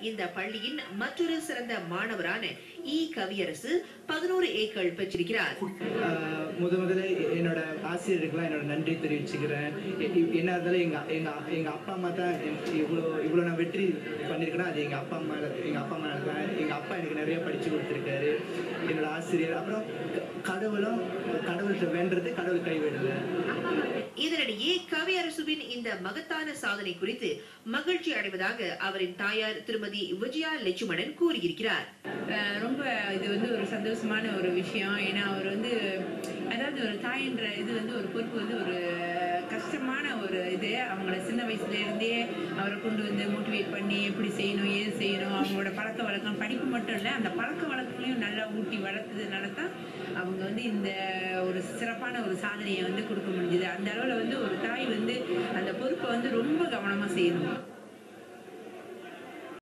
இந்த பள்ளியின் மற்றொரு சிறந்த மாணவரான கவியரசு 11 ஏக்கள் பெற்றிருக்கிறார். முதல்ல என்னோட ஆசிரியருக்குலாம் என்னோட நன்றி தெரிவிச்சுக்கிறேன். என்ன இருந்தாலும் எங்க அப்பா அம்மா தான் இவ்வளோ நான் வெற்றி பண்ணியிருக்கேன்னா அது எங்க அப்பா அம்மா தான். எங்க அப்பா எனக்கு நிறைய படிச்சு கொடுத்துருக்காரு. என்னோட ஆசிரியர், அப்புறம் கடவுள்கிட்ட வேண்டது கடவுள் கைவிடல. இதனிடையே கவியரசுவின் இந்த மகத்தான சாதனை குறித்து மகிழ்ச்சி அடைவதாக அவரின் தாயார் திருமதி விஜயா லட்சுமணன் கூறியிருக்கிறார். ரொம்ப இது ஒரு சந்தோஷமான ஒரு விஷயம். ஏன்னா அவர் அதாவது ஒரு தாயின்ற இது ஒரு பொறுப்பு ஒரு கஷ்டமான ஒரு இது. அவங்கள சின்ன வயசுல இருந்தே அவரை கொண்டு மோட்டிவேட் பண்ணி எப்படி செய்யணும் ஏது செய்யணும், அவங்களோட பழக்க வழக்கம், படிப்பு மட்டும் இல்லை அந்த பழக்க வழக்கங்களையும் நல்லா ஊட்டி வளர்த்ததுனால தான் அவங்க இந்த ஒரு சிறப்பான ஒரு சாதனையை கொடுக்க முடிஞ்சுது. அந்த அளவில் ஒரு தாய் அந்த பொறுப்பை ரொம்ப கவனமாக செய்யணும்.